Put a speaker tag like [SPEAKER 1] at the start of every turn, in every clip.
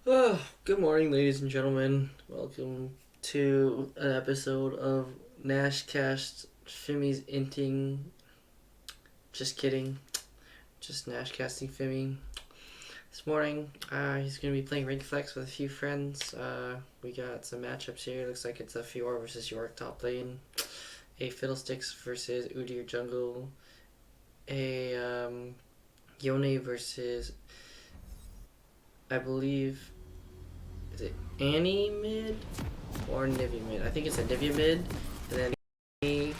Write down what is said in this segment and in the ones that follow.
[SPEAKER 1] Good morning, ladies and gentlemen. Welcome to an episode of nAsh Cast Fimmy's Inting. Just kidding. Just nAsh casting Fimmy. This morning, he's going to be playing Ring Flex with a few friends. We got some matchups here. Looks like it's a Fiora versus York top lane. A Fiddlesticks versus Udyr jungle. A Yone versus, I believe, is it Annie mid or Nivea mid? I think it's a Nivea mid, and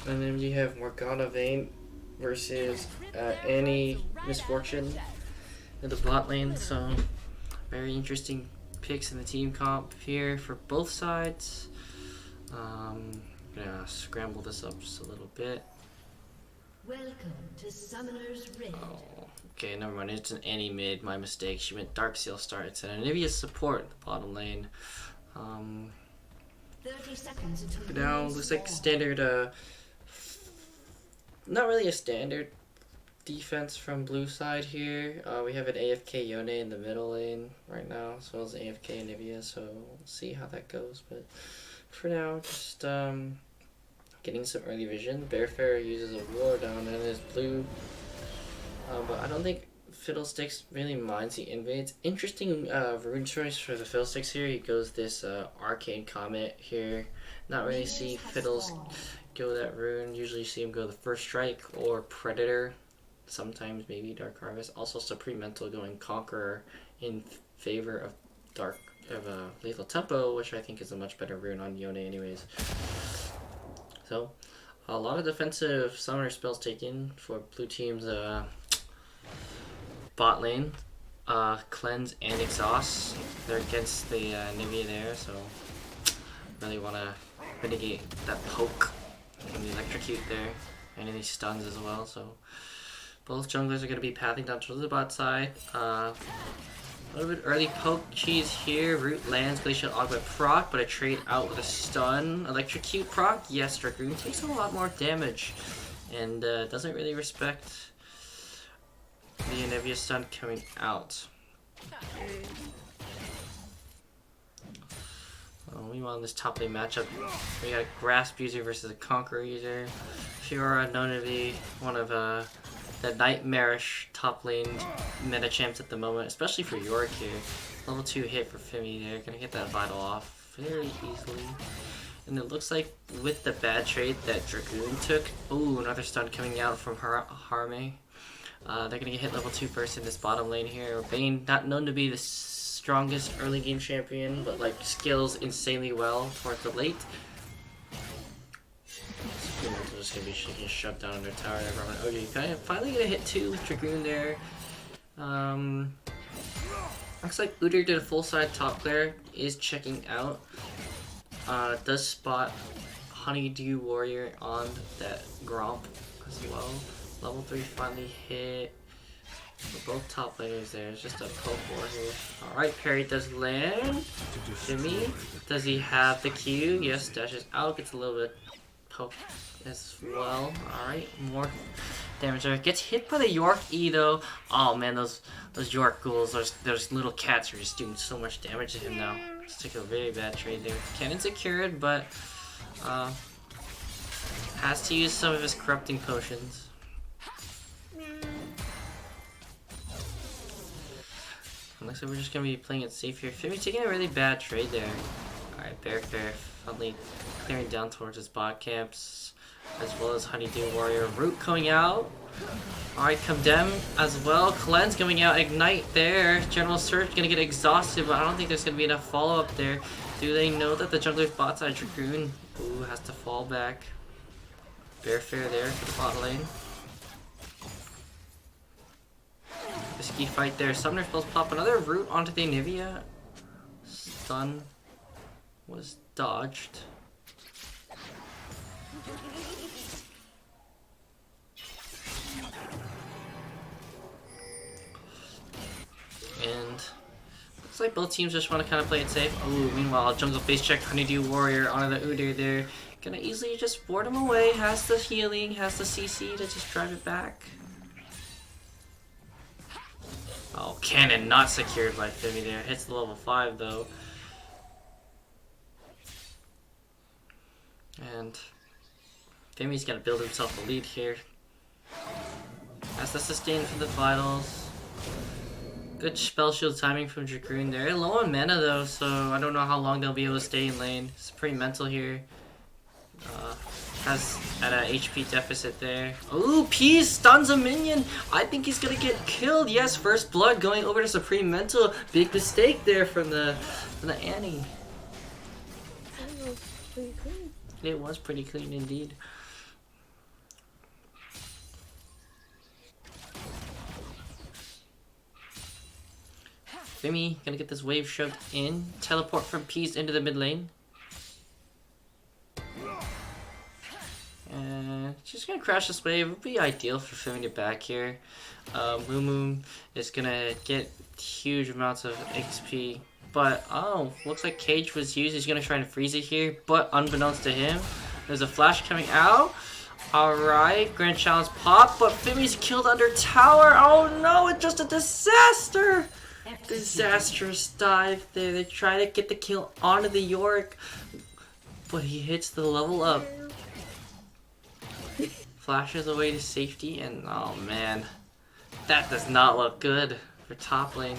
[SPEAKER 1] then you have Morgana Vayne versus Annie Misfortune in the bot lane. So very interesting picks in the team comp here for both sides. I'm gonna scramble this up just a little bit.
[SPEAKER 2] Welcome to Summoner's Rift.
[SPEAKER 1] Oh, okay, never mind. It's an Annie mid. My mistake. She went Dark Seal start. It's an Anivia support in the bottom lane.
[SPEAKER 2] 30 seconds until
[SPEAKER 1] Now looks like standard. Not really a standard defense from blue side here. We have an AFK Yone in the middle lane right now, as well as AFK Anivia. So we'll see how that goes. But for now, just getting some early vision. Bearfair uses a war down in his blue. But I don't think Fiddlesticks really minds the invades. Interesting rune choice for the Fiddlesticks here. He goes this Arcane Comet here. Not really see Fiddles go that rune. Usually see him go the First Strike or Predator. Sometimes maybe Dark Harvest. Also Supreme Mental going Conqueror in favor of Lethal Tempo, which I think is a much better rune on Yone anyways. So a lot of defensive summoner spells taken for blue team's bot lane. Cleanse and Exhaust. They're against the Nivea there, so really want to mitigate that poke and the electrocute there. And any stuns as well, so both junglers are going to be pathing down towards the bot side. A little bit early poke cheese here. Root lands, Glacial Augment proc, but a trade out with a stun. Electrocute proc, yes, Dragoon takes a lot more damage and doesn't really respect the Anivia stun coming out. Meanwhile, in this top lane matchup, we got a Grasp user versus a Conqueror user. Fiora known to be one of the nightmarish top lane meta champs at the moment, especially for York here. Level 2 hit for Fimmy there, gonna get that Vital off very easily. And it looks like with the bad trade that Dragoon took, ooh, another stun coming out from Harme. They're gonna get hit level 2 first in this bottom lane here. Vayne, not known to be the strongest early game champion, but like skills insanely well towards the late. Just gonna be shoved down under tower. Okay, kind of finally gonna hit 2 with Dragoon there. Looks like Udyr did a full side top clear, is checking out. Does spot Honeydew Warrior on that Gromp as well. Level 3 finally hit. We're both top laners there. It's just a poke war here. Alright, parry does land. Fimmy, does he have the Q? Yes, dashes out, gets a little bit poke as well. Alright, more damage there. Gets hit by the York E though. Oh man, those York ghouls, those little cats are just doing so much damage to him now. Just took a very bad trade there. Cannon secured, but has to use some of his corrupting potions. Looks like we're just gonna be playing it safe here. Fimmy taking a really bad trade there. Alright, Bearfair finally clearing down towards his bot camps, as well as Honeydew Warrior. Root coming out. Alright, Condemn as well. Cleanse coming out. Ignite there. General Search gonna get exhausted, but I don't think there's gonna be enough follow up there. Do they know that the jungler's bot side Dragoon? Ooh, has to fall back. Bearfair there for the bot lane. Risky fight there. Summoner spells pop another root onto the Anivia. Stun was dodged. And looks like both teams just want to kind of play it safe. Ooh, meanwhile, jungle face check, Honeydew Warrior onto the Udyr there. Gonna easily just board him away. Has the healing, has the CC to just drive it back. Oh, cannon not secured by Phimmy there. Hits the level 5 though. And Phimmy's gotta build himself a lead here. Has the sustain for the vitals. Good spell shield timing from Dragoon there. Low on mana though, so I don't know how long they'll be able to stay in lane. It's pretty mental here. Has at a HP deficit there. Ooh, P stuns a minion. I think he's gonna get killed. Yes, first blood going over to Supreme Mental. Big mistake there from the Annie.
[SPEAKER 3] Pretty clean.
[SPEAKER 1] It was pretty clean indeed. Phimmy gonna get this wave shoved in. Teleport from Peas into the mid lane. And just gonna crash this wave. It would be ideal for Phimmy to back here. Moo is gonna get huge amounts of XP. But, oh, looks like Cage was used. He's gonna try and freeze it here. But unbeknownst to him, there's a flash coming out. Alright, Grand Challenge pop. But Phimmy's killed under tower. Oh no, it's just a disaster! Disastrous dive there. They try to get the kill onto the Yorick, but he hits the level up. Flashes away to safety, and oh man, that does not look good for top lane.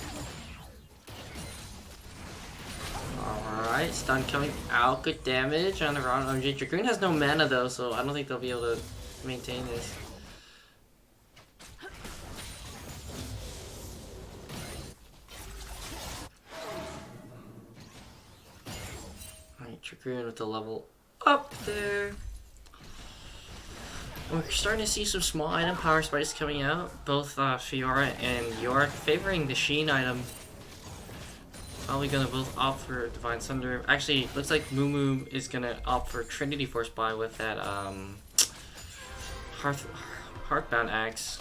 [SPEAKER 1] Alright, stun coming out, good damage on the round. OJ Dragoon has no mana though, so I don't think they'll be able to maintain this. Dragoon with the level up there. We're starting to see some small item power spikes coming out. Both Fiora and Yorick favoring the Sheen item. Probably gonna both opt for Divine Thunder. Actually, looks like Moo is gonna opt for Trinity Force buy with that Heartbound Axe.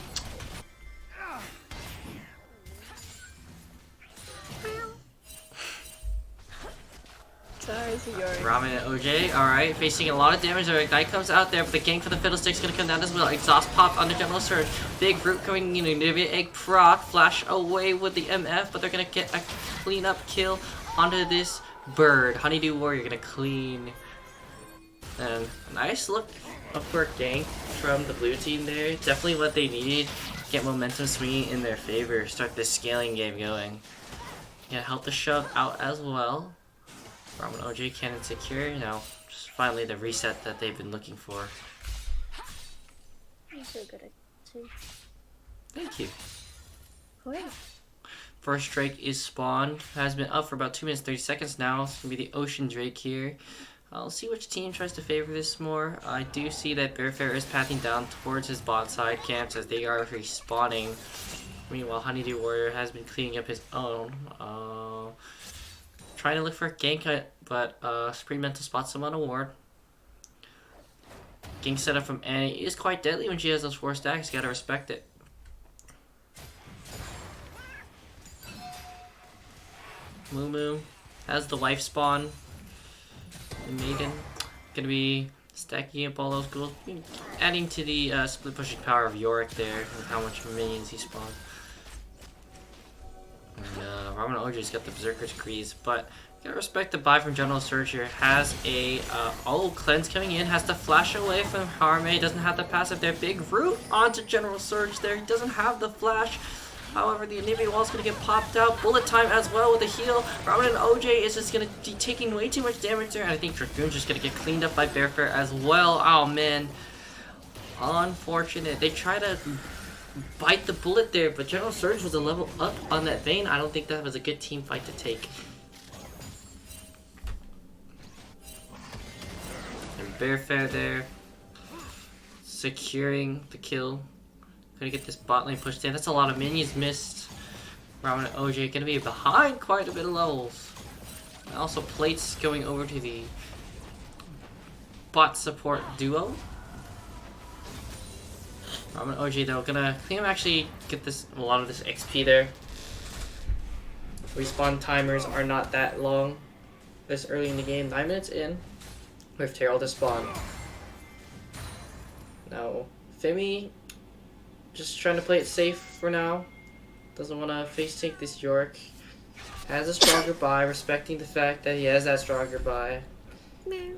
[SPEAKER 1] Ramen and OJ, alright, facing a lot of damage. Their Ignite comes out there, but the gank for the Fiddlestick's gonna come down as well. Exhaust pop under General Surge. Big root coming in, Nivea Egg proc, flash away with the MF, but they're gonna get a clean up kill onto this bird. Honeydew Warrior gonna clean. And a nice look up for a gank from the blue team there. Definitely what they needed. Get momentum swinging in their favor. Start this scaling game going. Yeah, help the shove out as well. Ramen OJ cannon secure, just finally the reset that they've been looking for.
[SPEAKER 3] You're so good at it.
[SPEAKER 1] Thank you.
[SPEAKER 3] Oh yeah.
[SPEAKER 1] First Drake is spawned. Has been up for about 2 minutes 30 seconds now. It's going to be the Ocean Drake here. I'll see which team tries to favor this more. I do see that Bearfair is pathing down towards his bot side camps as they are respawning. Meanwhile, Honeydew Warrior has been cleaning up his own. Trying to look for a gank, but Supreme Mental spots him on a ward. Gank setup from Annie is quite deadly when she has those 4 stacks. You gotta respect it. Moo has the wife spawn. The Maiden gonna be stacking up all those goals, adding to the split pushing power of Yorick there with how much minions he spawned. And Ramen OJ's got the Berserker's Crease, but gotta respect the buy from General Surge here. Has a cleanse coming in, has to flash away from Harme, doesn't have the passive there. Big root onto General Surge there. He doesn't have the flash. However, the Anivia wall's gonna get popped out. Bullet time as well with a heal. Ramen and OJ is just gonna be taking way too much damage there, and I think Dragoon's just gonna get cleaned up by Bearfair as well. Oh man. Unfortunate. They try to bite the bullet there, but General Surge was a level up on that Vayne. I don't think that was a good team fight to take. And Bearfair there, securing the kill. Gonna get this bot lane pushed in. That's a lot of minions missed. Ramen and OJ gonna be behind quite a bit of levels. And also plates going over to the bot support duo. Ramen and OJ though, I think I'm actually get a lot of this XP there. Respawn timers are not that long this early in the game. 9 minutes in with Terrell to spawn. Now, Phimmy just trying to play it safe for now. Doesn't want to face take this York. Has a stronger buy, respecting the fact that he has that stronger buy. Moo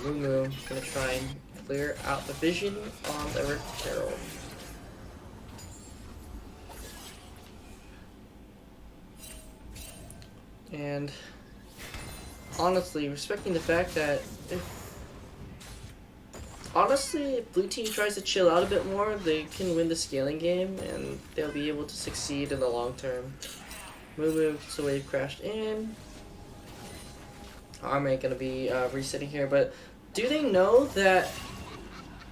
[SPEAKER 1] Moo gonna try and clear out the vision on the Rift Herald. And honestly, respecting the fact that if blue team tries to chill out a bit more, they can win the scaling game and they'll be able to succeed in the long term. Moo Moo, so wave crashed in. Arm ain't gonna be resetting here, but do they know that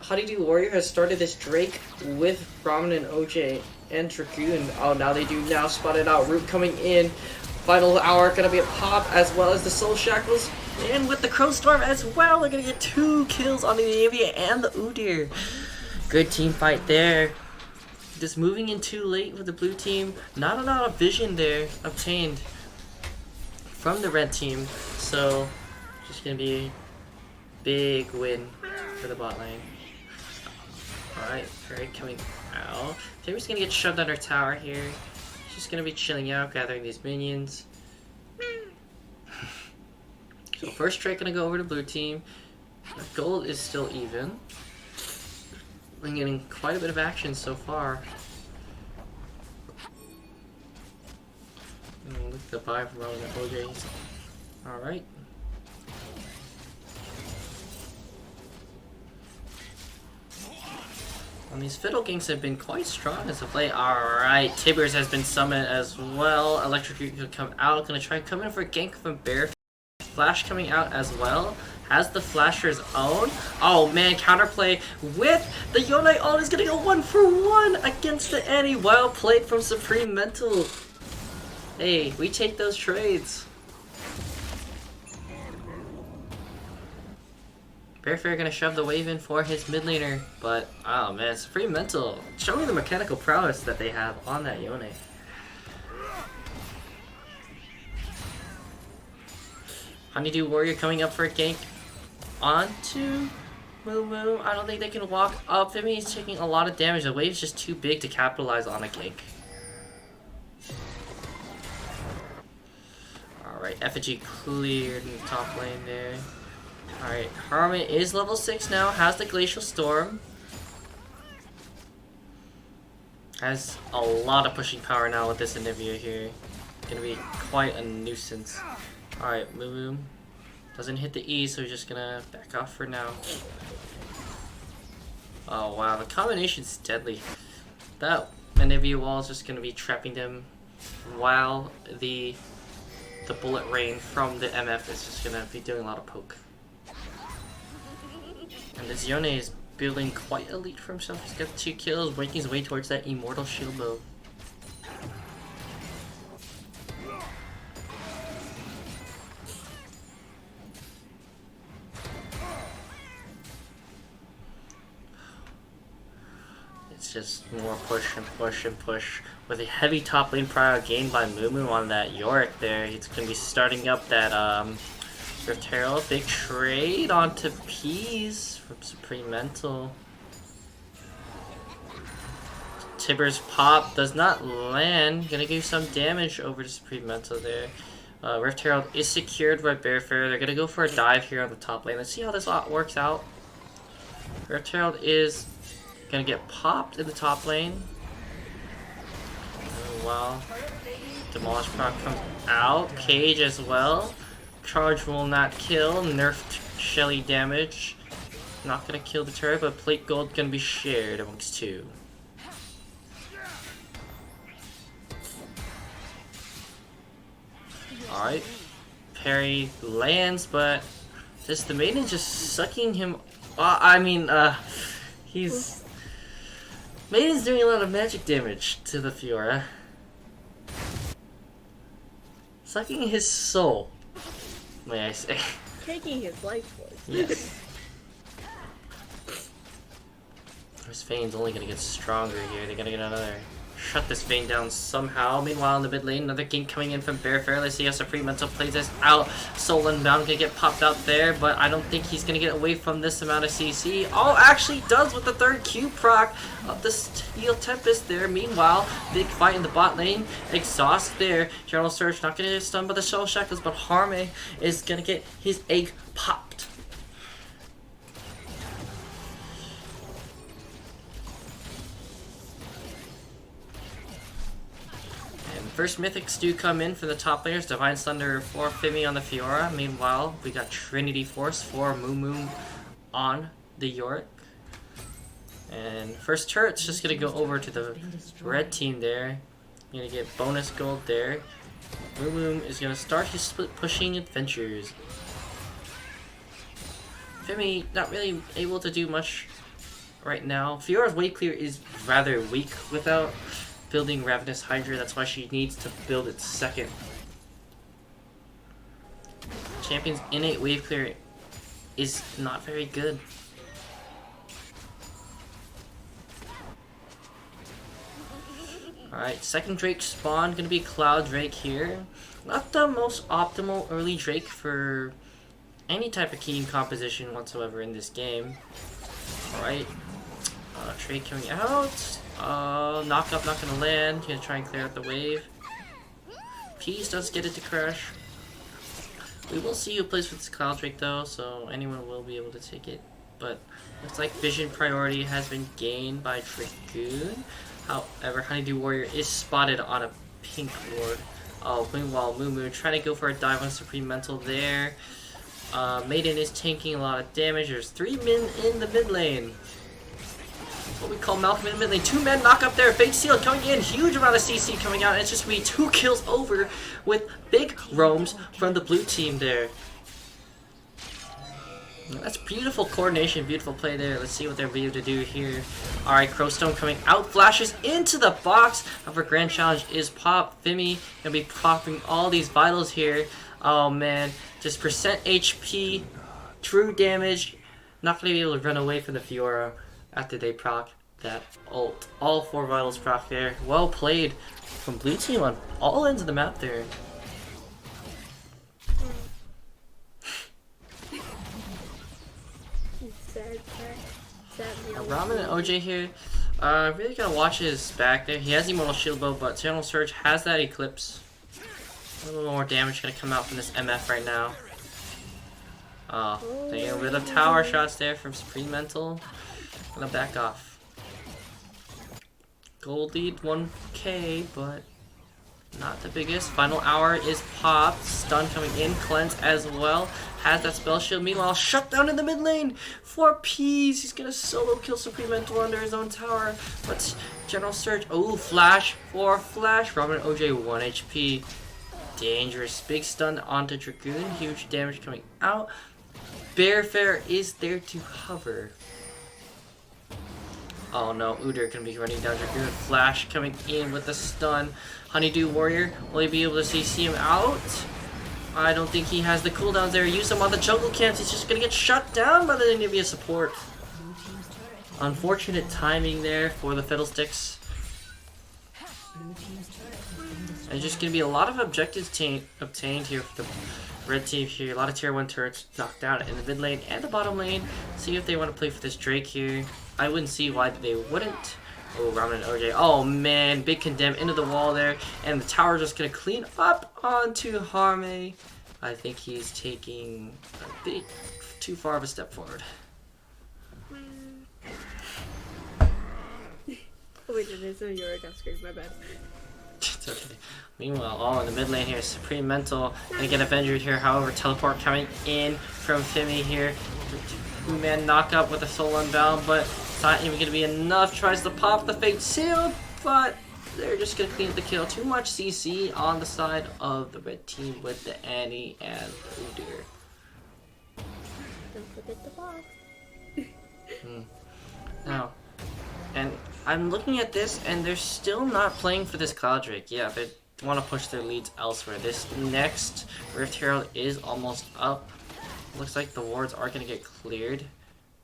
[SPEAKER 1] Honeydew Warrior has started this Drake with Brahmin and OJ and Dragoon? Oh, now they do now spot it out. Root coming in. Final hour gonna be a pop, as well as the Soul Shackles. And with the Crow Storm as well, they're gonna get 2 kills on the Navia and the Udyr. Good team fight there. Just moving in too late with the blue team. Not a lot of vision there obtained from the red team. So, just gonna be a big win for the bot lane. Alright, Fairy coming out. Fairy's gonna get shoved under tower here. She's gonna be chilling out, gathering these minions. So first trade gonna go over to blue team. Gold is still even. We're getting quite a bit of action so far. Look at the buy from rolling up OJ. Alright. And these fiddle ganks have been quite strong as of late. Alright, Tibbers has been summoned as well. Electrocute could come out. Gonna try and come in for a gank from Bear. Flash coming out as well. Has the Flasher's own. Oh man, counterplay with the Yone ult is gonna go 1-for-1 against the Annie. Well played from Supreme Mental. Hey, we take those trades. Bearfair gonna shove the wave in for his mid laner, but oh man, Supreme Mental showing the mechanical prowess that they have on that Yone. Honeydew Warrior coming up for a gank onto Moo Moo. I don't think they can walk up. Phimmy is taking a lot of damage. The wave's just too big to capitalize on a gank. Alright, Effigy cleared in the top lane there. Alright, Hermit is level 6 now, has the Glacial Storm. Has a lot of pushing power now with this Anivia here. Gonna be quite a nuisance. Alright, Moo Moo doesn't hit the E, so he's just gonna back off for now. Oh wow, the combination's deadly. That Anivia wall is just gonna be trapping them while the bullet rain from the MF is just gonna be doing a lot of poke. And this Yone is building quite elite for himself. He's got 2 kills, making his way towards that Immortal Shield bow. It's just more push and push and push. With a heavy top lane prio gained by Moo Moo on that Yorick there, he's going to be starting up that Rift Herald. Big trade onto Peas from Supreme Mental. Tibbers pop does not land. Gonna do some damage over to Supreme Mental there. Rift Herald is secured by Bearfair. They're gonna go for a dive here on the top lane. Let's see how this works out. Rift Herald is gonna get popped in the top lane. Oh wow. Demolish proc comes out. Cage as well. Charge will not kill. Nerfed Shelly damage. Not gonna kill the turret, but plate gold gonna be shared amongst 2. Alright. Parry lands, but just the maiden just sucking him. He's. Maiden's doing a lot of magic damage to the Fiora. Sucking his soul, may I say.
[SPEAKER 3] Taking his life force.
[SPEAKER 1] Yes. His Fane's only gonna get stronger here. They're gonna get another shut this Vayne down somehow. Meanwhile, in the mid lane, another gank coming in from Bearfair. Let's see how Supreme Mental plays this out. Soul Unbound gonna get popped out there, but I don't think he's gonna get away from this amount of CC. Oh, actually does with the third Q proc of the Steel Tempest there. Meanwhile, big fight in the bot lane. Exhaust there. General Surge not gonna get stunned by the Shell Shackles, but Harme is gonna get his egg popped. First mythics do come in for the top players. Divine Thunder for Phimmy on the Fiora. Meanwhile, we got Trinity Force for Moo on the Yorick. And first turret's just gonna go over to the red team there. Gonna get bonus gold there. Moo is gonna start his split pushing adventures. Phimmy not really able to do much right now. Fiora's wave clear is rather weak without building Ravenous Hydra. That's why she needs to build it second. Champion's innate wave clear is not very good. Alright, second Drake spawn, gonna be Cloud Drake here. Not the most optimal early Drake for any type of key composition whatsoever in this game. Alright, Drake coming out. Knock up, not gonna land. Gonna try and clear out the wave. Peas does get it to crash. We will see who plays with this Cloud Drake though, so anyone will be able to take it. But looks like vision priority has been gained by Dragoon. However, Honeydew Warrior is spotted on a pink ward. Oh, meanwhile, Moo trying to go for a dive on Supreme Mental there. Maiden is taking a lot of damage. There's 3 men in the mid lane. What we call Malcolm in the mid lane. 2 men knock up there. Fake Seal coming in. Huge amount of CC coming out. And it's just going to be 2 kills over with big roams from the blue team there. That's beautiful coordination, beautiful play there. Let's see what they're able to do here. Alright, Crowstone coming out, flashes into the box. However, Grand Challenge is pop. Phimmy gonna be popping all these vitals here. Oh man, just percent HP, true damage. Not gonna be able to run away from the Fiora after they proc that ult. All 4 vitals proc there. Well played from blue team on all ends of the map there. Ramen and OJ here. Really gotta watch his back there. He has Immortal Shield Bow, but Channel Surge has that Eclipse. A little more damage gonna come out from this MF right now. Taking a bit of tower shots there from Supreme Mental. Gonna back off. Gold lead 1k, but not the biggest. Final hour is popped. Stun coming in. Cleanse as well. Has that spell shield. Meanwhile, shut down in the mid lane for Peas. He's gonna solo kill Supreme Mental under his own tower. But General Surge. Oh, flash for flash. Robin OJ 1 HP. Dangerous. Big stun onto Dragoon. Huge damage coming out. Bearfair is there to hover. Oh no, Udyr gonna be running down Dragoon. Flash coming in with the stun. Honeydew Warrior, will he be able to see him out? I don't think he has the cooldowns there. Use him on the jungle camps. He's just gonna get shut down by the Nivea support. Unfortunate timing there for the Fiddlesticks. And just gonna be a lot of objectives obtained here for the red team here. A lot of tier 1 turrets knocked down in the mid lane and the bottom lane. See if they want to play for this Drake here. I wouldn't see why they wouldn't. Oh, Ramen and OJ. Oh man, big condemn into the wall there. And the tower just gonna clean up onto Harme. I think he's taking a bit too far of a step forward.
[SPEAKER 3] Oh wait, there's no Yorick on screen, my bad.
[SPEAKER 1] It's okay. Meanwhile, in the mid lane here, Supreme Mental gonna get Avenger here. However, teleport coming in from Phimmy here. 2-man knock up with a Soul Unbound, but it's not even gonna be enough. Tries to pop the Fate Seal, but they're just gonna clean up the kill. Too much CC on the side of the red team with the Annie and Udyr.
[SPEAKER 3] Don't forget the box.
[SPEAKER 1] Now, and I'm looking at this, and they're still not playing for this Cloud Drake. Yeah, they want to push their leads elsewhere. This next Rift Herald is almost up. Looks like the wards are going to get cleared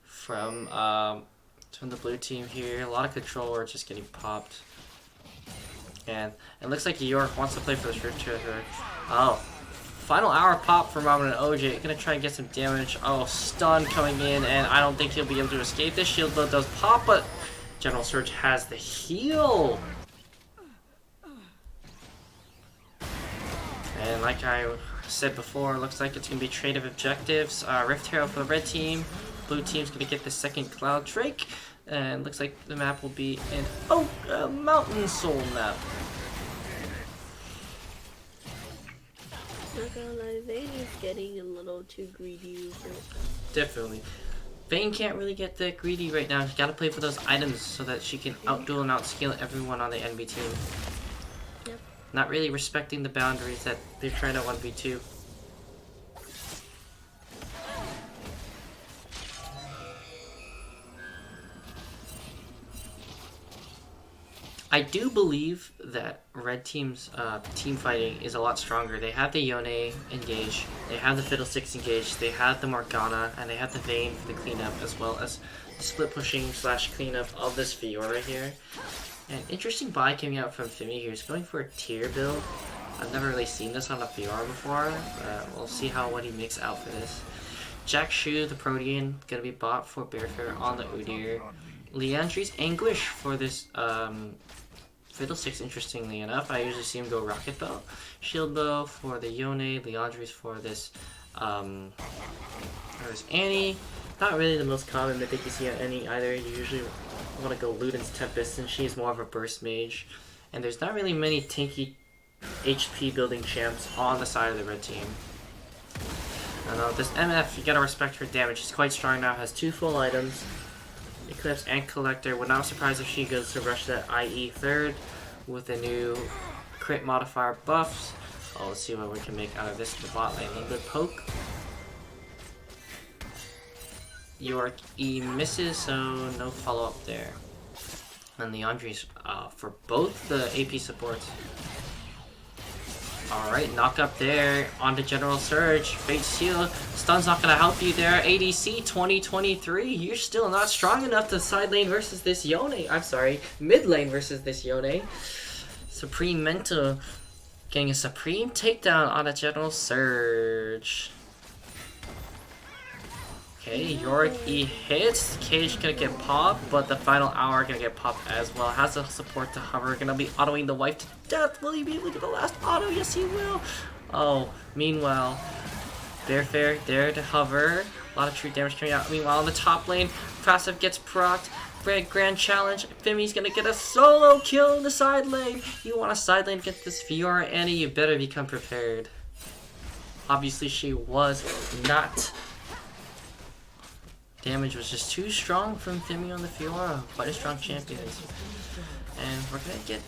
[SPEAKER 1] from the blue team here. A lot of control wards just getting popped. And it looks like York wants to play for the Shrift Treasure. Oh. Final hour pop from Robin and OJ. Gonna try and get some damage. Oh, stun coming in, and I don't think he'll be able to escape this. Shield though does pop, but General Surge has the heal. And like I said before, looks like it's gonna be trade of objectives. Rift Hero for the red team. Blue team's gonna get the second Cloud Drake. And looks like the map will be an Mountain Soul map.
[SPEAKER 3] Not gonna lie, Vayne is getting a little too greedy with it.
[SPEAKER 1] Definitely. Vayne can't really get that greedy right now. She's gotta play for those items so that she can outduel and outscale everyone on the NB team.
[SPEAKER 3] Yep.
[SPEAKER 1] Not really respecting the boundaries that they're trying to 1v2. I do believe that red team's team fighting is a lot stronger. They have the Yone engage, they have the Fiddlesticks engage, they have the Morgana, and they have the Vayne for the cleanup, as well as the split pushing / cleanup of this Fiora here. And interesting buy coming out from Phimmy here. He's going for a tier build. I've never really seen this on a Fiora before. We'll see what he makes out for this. Jack Shu, the Protean, gonna be bought for Bearfair on the Udyr. Leandri's Anguish for this Fiddlesticks, interestingly enough. I usually see him go Rocket Bow. Shield Bow for the Yone, Leandri's for this there's Annie. Not really the most common mythic you see on Annie either. You usually want to go Luden's Tempest, and she's more of a burst mage. And there's not really many tanky HP building champs on the side of the red team. I know this MF, you gotta respect her damage. She's quite strong now, has 2 full items. Eclipse and Collector. Would not surprise if she goes to rush that IE third with the new crit modifier buffs. Oh, let's see what we can make out of this in the bot lane. A little bit poke. York E misses, so no follow up there. And the Andres for both the AP supports. Alright, knock up there onto General Surge. Fate Seal. Stun's not going to help you there. ADC 2023. You're still not strong enough to side lane versus this Yone. I'm sorry, mid lane versus this Yone. Supreme Mental getting a Supreme takedown on a General Surge. Okay, Yorick E hits. Cage gonna get popped, but the final hour gonna get popped as well. Has the support to hover. Gonna be autoing the wife to death. Will he be able to get the last auto? Yes, he will. Oh, meanwhile, Bearfair there to hover. A lot of true damage coming out. Meanwhile, in the top lane, passive gets procced. Grand challenge. Phimmy's gonna get a solo kill in the side lane. You want a side lane against this Fiora Annie? You better become prepared. Obviously, she was not. Damage was just too strong from Phimmy on the Fiora. Quite a strong champion. And we're gonna get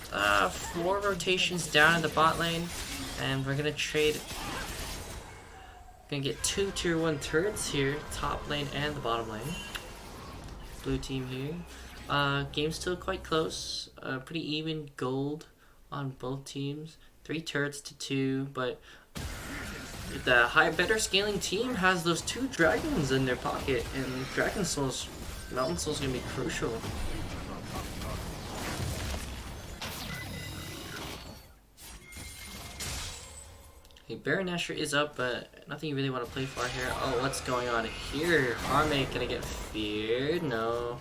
[SPEAKER 1] 4 rotations down in the bot lane. And we're gonna trade. Gonna get 2 tier 1 turrets here, top lane and the bottom lane. Blue team here. Game's still quite close. Pretty even gold on both teams. 3 turrets to 2, but the better scaling team has those 2 dragons in their pocket, and Dragon Souls, Mountain Souls, gonna be crucial. Okay, Baron Nashor is up, but nothing you really want to play for here. Oh, what's going on here? Arme gonna get feared? No.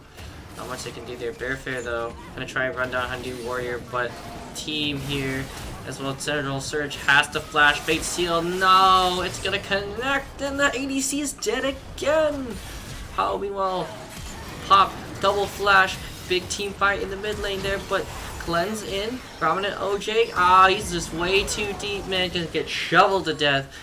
[SPEAKER 1] Not much they can do there. Bearfair though, gonna try and run down Hindu Warrior, but team here, as well as General Surge has to flash. Fate Seal, no! It's gonna connect, and the ADC is dead again! How meanwhile, pop, double flash, big team fight in the mid lane there, but cleanse in, prominent OJ, he's just way too deep, man, gonna get shoveled to death.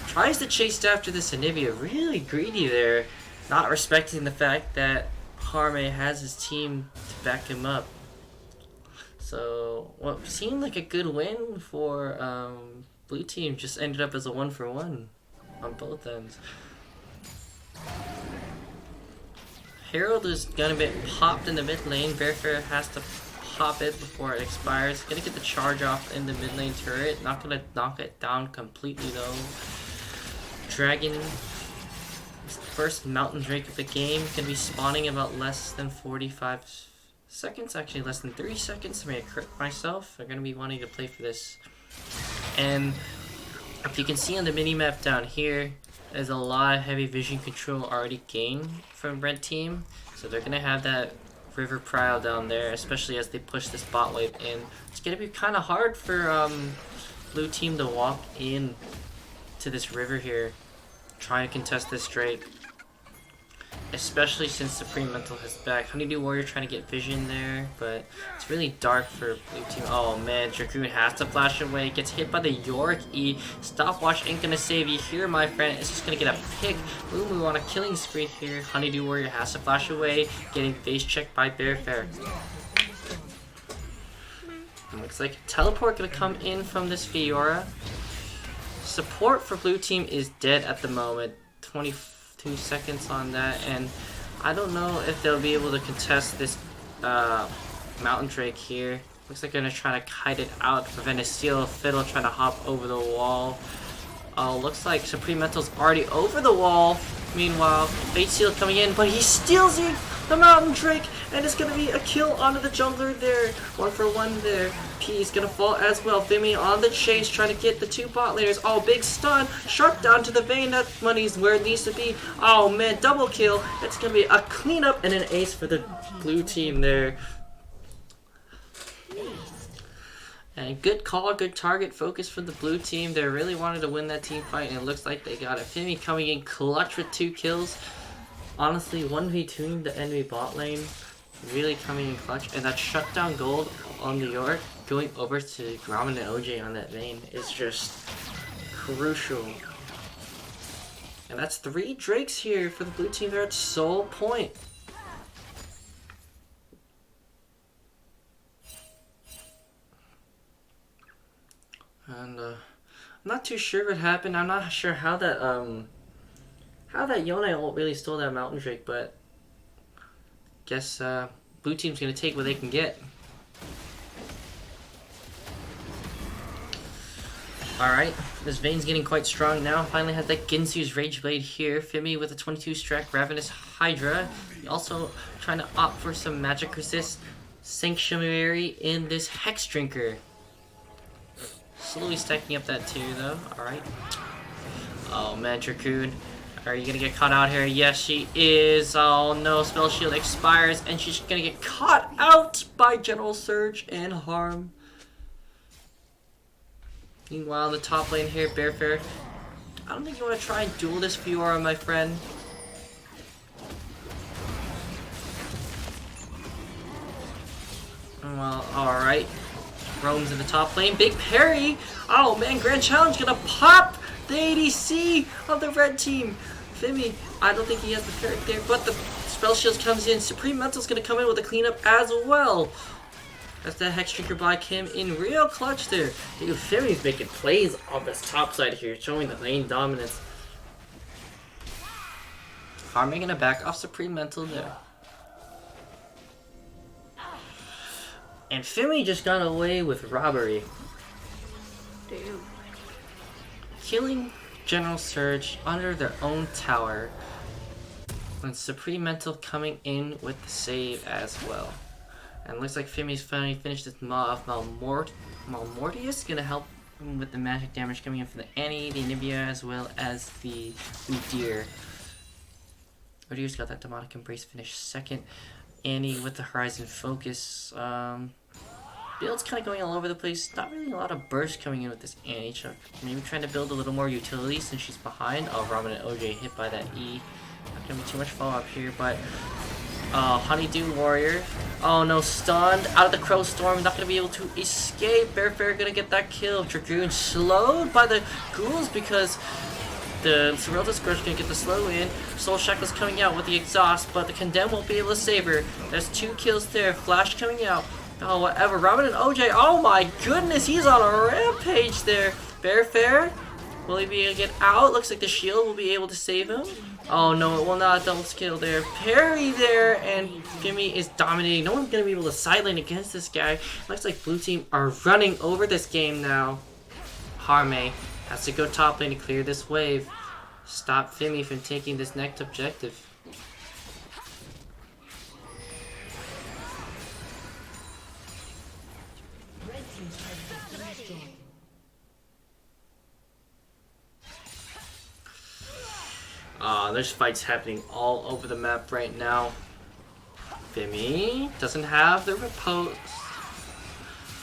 [SPEAKER 1] Tries to chase after this Anivia, really greedy there, not respecting the fact that Harme has his team to back him up. So what seemed like a good win for blue team just ended up as a 1-for-1 on both ends. Herald is gonna get popped in the mid lane. Bearfair has to pop it before it expires. Gonna get the charge off in the mid lane turret. Not gonna knock it down completely though. Dragon, first Mountain Drake of the game, gonna be spawning about less than 45 seconds, actually less than 3 seconds. I may have correct myself. I'm going to be wanting to play for this. And if you can see on the mini-map down here, there's a lot of heavy vision control already gained from red team. So they're going to have that river prowl down there, especially as they push this bot wave in. It's going to be kind of hard for blue team to walk in to this river here, trying to contest this Drake. Especially since Supreme Mental has back. Honeydew Warrior trying to get vision there, but it's really dark for blue team. Oh man, Dragoon has to flash away. Gets hit by the Yorick E. Stopwatch ain't gonna save you here, my friend. It's just gonna get a pick. Moo on a killing spree here. Honeydew Warrior has to flash away, getting face checked by Bearfair. Looks like teleport gonna come in from this Fiora. Support for blue team is dead at the moment. 22 seconds on that, and I don't know if they'll be able to contest this Mountain Drake here. Looks like they're gonna try to kite it out to prevent a Steel Fiddle trying to hop over the wall. Oh, looks like Supreme Mental's already over the wall. Meanwhile, Fate Seal coming in, but he steals it, the Mountain Drake, and it's gonna be a kill onto the jungler there. 1 for 1 there. P is gonna fall as well. Phimmy on the chase, trying to get the 2 bot laners. Oh, big stun. Sharp down to the vein. That money's where it needs to be. Oh man, double kill. It's gonna be a cleanup and an ace for the blue team there. And good call, good target focus for the blue team. They really wanted to win that team fight, and it looks like they got it. Phimmy coming in clutch with 2 kills. Honestly, 1v2ing the enemy bot lane. Really coming in clutch. And that shutdown gold on New York going over to Grommet and OJ on that vein is just crucial. And that's 3 Drakes here for the blue team. They're at Soul Point. And I'm not too sure what happened. I'm not sure how that Yone ult really stole that Mountain Drake, but guess blue team's gonna take what they can get. Alright, this Vayne's getting quite strong now. Finally has that Ginsu's Rage Blade here. Phimmy with a 22 strike Ravenous Hydra. Also trying to opt for some magic resist Sanctuary in this Hex Drinker. Slowly stacking up that too though. Alright. Oh man, Dracoon. Are you gonna get caught out here? Yes, she is. Oh no, Spell Shield expires and she's gonna get caught out by General Surge and Harm. Meanwhile, in the top lane here, Bearfair. I don't think you want to try and duel this Fiora, my friend. Well, alright. Roam's in the top lane. Big parry! Oh man, Grand Challenge gonna pop the ADC of the red team. Phimmy, I don't think he has the parry there, but the Spell Shield comes in. Supreme Mental's gonna come in with a cleanup as well. That's that Hex Drinker by Kim in real clutch there. Dude, Phimmy's making plays on this top side here, showing the lane dominance. Harming gonna back off Supreme Mental there. And Phimmy just got away with robbery.
[SPEAKER 3] Damn.
[SPEAKER 1] Killing General Surge under their own tower. And Supreme Mental coming in with the save as well. And looks like Phimmy's finally finished this Malmortius. Gonna help him with the magic damage coming in from the Annie, the Anivia, as well as the Udyr. Udyr's got that Demonic Embrace finish second. Annie with the Horizon Focus. Build's kind of going all over the place. Not really a lot of burst coming in with this Annie. Chuck. Maybe trying to build a little more utility since she's behind. Oh, Ramen and OJ hit by that E. Not gonna be too much follow-up here, but Honeydew Warrior. Oh no, stunned out of the Crow Storm. Not gonna be able to escape. Bearfair gonna get that kill. Dragoon slowed by the ghouls because the Serelta Scourge gonna get the slow in. Soul Shackle's coming out with the exhaust, but the Condemn won't be able to save her. There's 2 kills there. Flash coming out. Oh, whatever. Robin and OJ. Oh my goodness, he's on a rampage there. Bearfair. Will he be able to get out? Looks like the shield will be able to save him. Oh no, it will not. Double skill there. Parry there, and Phimmy is dominating. No one's going to be able to sideline against this guy. Looks like blue team are running over this game now. Harme has to go top lane to clear this wave. Stop Phimmy from taking this next objective. There's fights happening all over the map right now. Phimmy doesn't have the repose.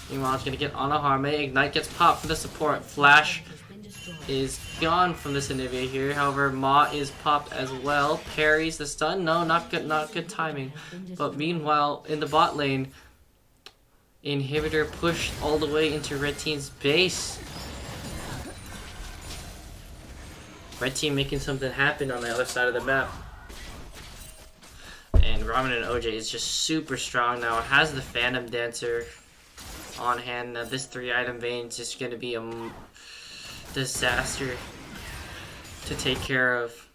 [SPEAKER 1] Meanwhile, it's gonna get on a Harme. Ignite gets popped for the support. Flash is gone from this Anivia here. However, Ma is popped as well. Parries the stun. No, not good timing. But meanwhile, in the bot lane, inhibitor pushed all the way into red team's base. Red team making something happen on the other side of the map. And Ramen and OJ is just super strong now. It has the Phantom Dancer on hand. Now this 3-item vein is just going to be a disaster to take care of.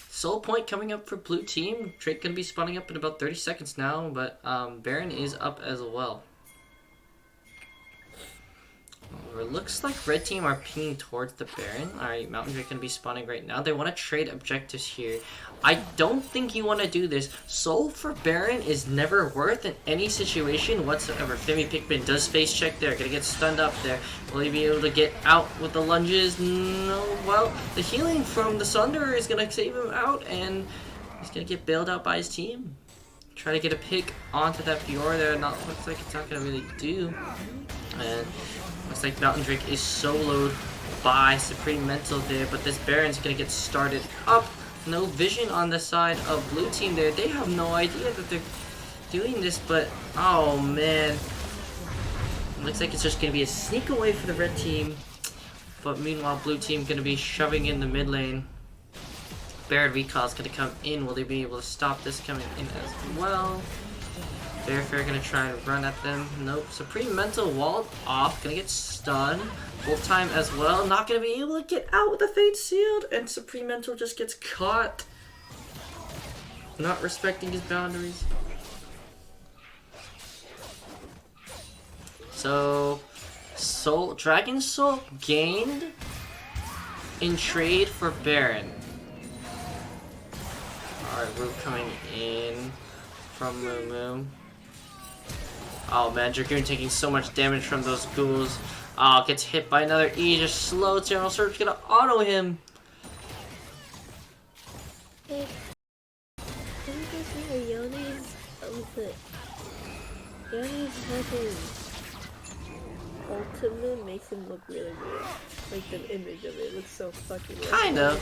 [SPEAKER 1] Soul point coming up for blue team. Drake going to be spawning up in about 30 seconds now, but Baron is up as well. It looks like red team are pinging towards the Baron. Alright, Mountain Drake gonna be spawning right now. They want to trade objectives here. I don't think you want to do this. Soul for Baron is never worth in any situation whatsoever. PhimmyPKMN does face check there. Gonna get stunned up there. Will he be able to get out with the lunges? No. Well, the healing from the Sunder is gonna save him out, and he's gonna get bailed out by his team. Try to get a pick onto that Fiora there. Looks like it's not gonna really do. And looks like Mountain Drake is soloed by Supreme Mental there, but this Baron's gonna get started up. No vision on the side of blue team there. They have no idea that they're doing this, but oh man. Looks like it's just gonna be a sneak away for the red team. But meanwhile, blue team gonna be shoving in the mid lane. Baron recall is gonna come in. Will they be able to stop this coming in as well? Fair gonna try and run at them. Nope. Supreme Mental walled off. Gonna get stunned. Both time as well. Not gonna be able to get out with the Fate Sealed. And Supreme Mental just gets caught. Not respecting his boundaries. So, Dragon Soul gained in trade for Baron. Alright, Root coming in from Moo. Oh man, Dragoon taking so much damage from those ghouls. Oh, gets hit by another E, just slow. General Surge gonna auto him.
[SPEAKER 3] Hey, can you guys see Yone's Yone's fucking ultimate makes him look really good. Like the image of it looks so fucking good.
[SPEAKER 1] Kind of.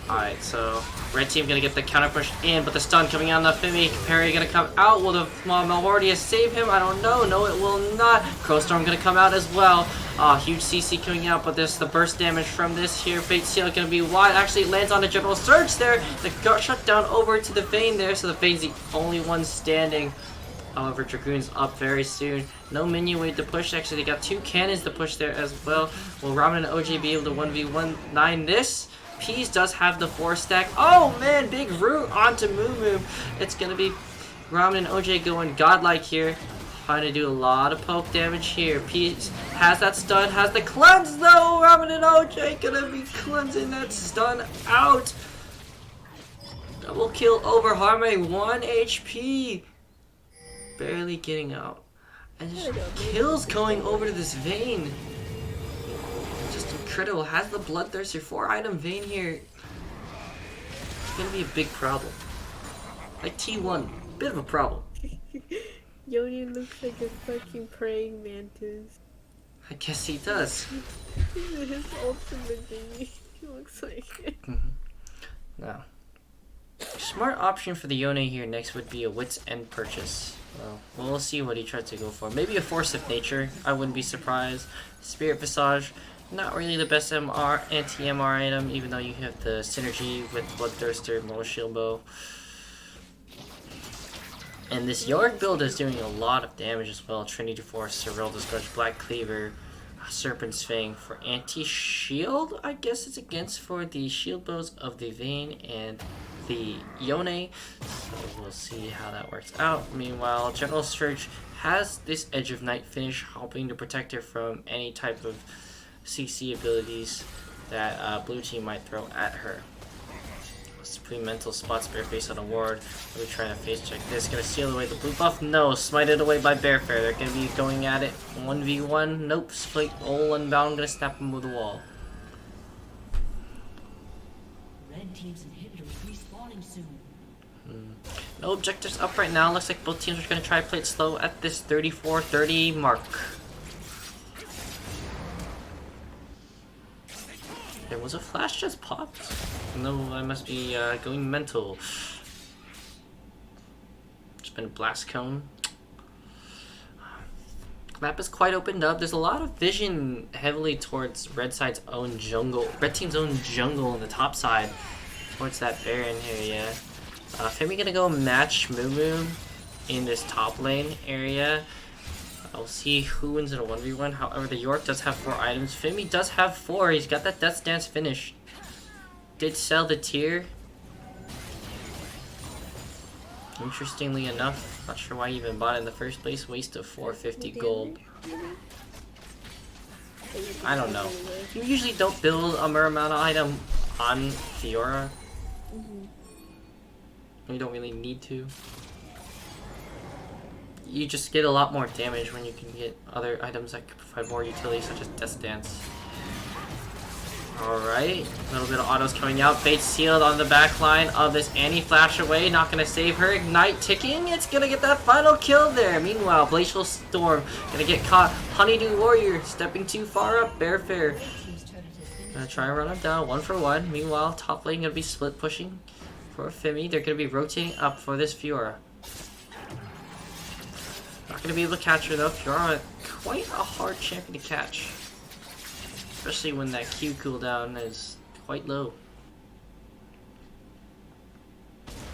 [SPEAKER 1] Alright, so red team gonna get the counter push in, but the stun coming out on the Phimmy. Parry gonna come out. Will the Malwardia save him? I don't know. No, it will not. Crowstorm gonna come out as well. Huge CC coming out, but there's the burst damage from this here. Fate Seal gonna be wide. Actually, it lands on a General Surge there. The gut shut down over to the Vayne there, so the Vayne's the only one standing. However, Dragoon's up very soon. No minion wave to push. Actually, they got 2 cannons to push there as well. Will Ramen and OJ be able to 1v19 this? Peas does have the 4 stack. Oh man, big root onto Moo. It's gonna be Ramen and OJ going godlike here. Trying to do a lot of poke damage here. Peas has that stun, has the cleanse though. Ramen and OJ gonna be cleansing that stun out. Double kill over Harme, 1 HP. Barely getting out. And just kills going over to this Vayne. Just incredible. Has the Bloodthirster 4-item Vayne here. It's gonna be a big problem. Like T1, bit of a problem.
[SPEAKER 3] Yoni looks like a fucking praying mantis.
[SPEAKER 1] I guess he does.
[SPEAKER 3] His ultimate thingy. He looks like it.
[SPEAKER 1] Now, smart option for the Yone here next would be a Wit's End purchase. Well, we'll see what he tries to go for. Maybe a Force of Nature. I wouldn't be surprised. Spirit Visage. Not really the best anti-MR item, even though you have the synergy with Bloodthirster, Mortal Shield Bow. And this Yorick build is doing a lot of damage as well. Trinity Force, Serylda's Grudge, Black Cleaver, Serpent's Fang for anti-shield, I guess it's against for the shield bows of the Vayne and the Yone. So we'll see how that works out. Meanwhile, General Surge has this Edge of Night finish, helping to protect her from any type of CC abilities that blue team might throw at her. Supreme Mental spots Bareface on a ward. We're trying to face check this. Gonna seal away the blue buff? No, smited away by Bearfair. They're gonna be going at it 1v1. Nope, split all unbound. Gonna snap him with the wall.
[SPEAKER 2] Red team's inhibitor is respawning soon.
[SPEAKER 1] No objectives up right now. Looks like both teams are going to try to play it slow at this 34-30 mark. There was a flash just popped. No, I must be going mental. It's been a blast cone. Map is quite opened up. There's a lot of vision heavily towards red side's own jungle. Red team's own jungle on the top side. Towards that Baron here, yeah. Phimmy gonna go match Moo in this top lane area. I'll see who wins in a 1v1. However, the York does have 4 items. Phimmy does have 4. He's got that Death Dance finished. Did sell the tier. Interestingly enough, not sure why he even bought it in the first place. Waste of 450 gold. I don't know. You usually don't build a Muramana item on Fiora. You don't really need to. You just get a lot more damage when you can get other items that could provide more utility, such as Death Dance. Alright, a little bit of autos coming out. Fate sealed on the back line of this Annie. Flash away, not gonna save her. Ignite ticking, it's gonna get that final kill there. Meanwhile, Glacial Storm gonna get caught. Honeydew Warrior stepping too far up. Bearfair gonna try and run him down 1 for 1. Meanwhile, top lane gonna be split pushing for Phimmy. They're gonna be rotating up for this Fiora. Not gonna be able to catch her though. Fiora, quite a hard champion to catch. Especially when that Q cooldown is quite low.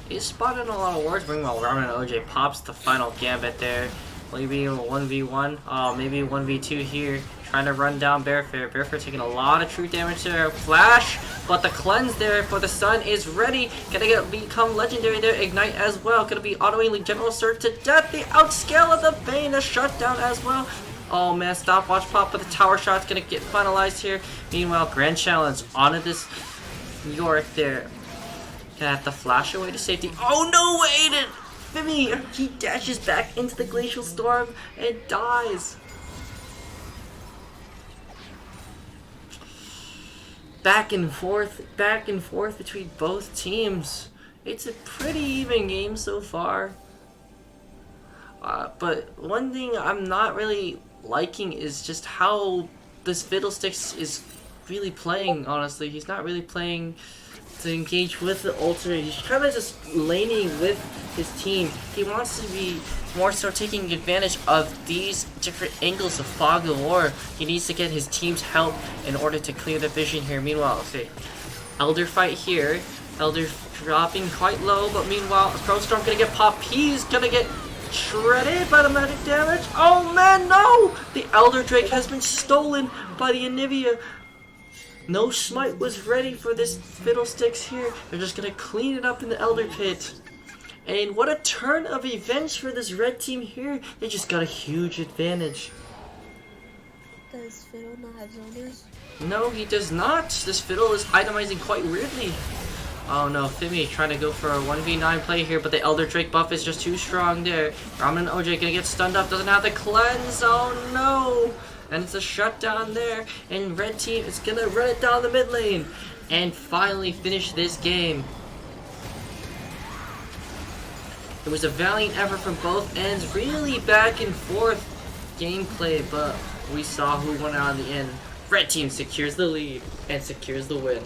[SPEAKER 1] He's spotted a lot of wards. Meanwhile, Ramen and OJ pops the final gambit there. Maybe a 1v1. Oh, maybe a 1v2 here. Trying to run down Bearfair. Bearfair taking a lot of true damage there. Flash, but the cleanse there for the sun is ready. Gonna become legendary there. Ignite as well. Gonna be autoing General Surge to death. The outscale of the Bane, a shutdown as well. Oh man, stopwatch pop, but the tower shot's gonna get finalized here. Meanwhile, Grand Challenge onto this Yorick there. Gonna have to flash away to safety. Oh no, Aiden! Phimmy, he dashes back into the Glacial Storm and dies. Back and forth between both teams. It's a pretty even game so far. But one thing I'm not really liking is just how this Fiddlesticks is really playing, honestly. He's not really playing to engage with the ultimate. He's kind of just laning with his team. He wants to be more so taking advantage of these different angles of Fog of War. He needs to get his team's help in order to clear the vision here. Meanwhile, okay, Elder fight here. Elder dropping quite low, but meanwhile, Crowstorm gonna get popped. He's gonna get shredded by the magic damage. Oh man, no! The Elder Drake has been stolen by the Anivia. No smite was ready for this Fiddlesticks here. They're just gonna clean it up in the Elder Pit. And what a turn of events for this red team here. They just got a huge advantage.
[SPEAKER 3] Does Fiddle not have zoners?
[SPEAKER 1] No, he does not. This Fiddle is itemizing quite weirdly. Oh no, Phimmy trying to go for a 1v9 play here, but the Elder Drake buff is just too strong there. Ramen and OJ gonna get stunned up, doesn't have the cleanse, oh no! And it's a shutdown there, and red team is gonna run it down the mid lane, and finally finish this game. It was a valiant effort from both ends, really back and forth gameplay, but we saw who won out in the end. Red team secures the lead, and secures the win.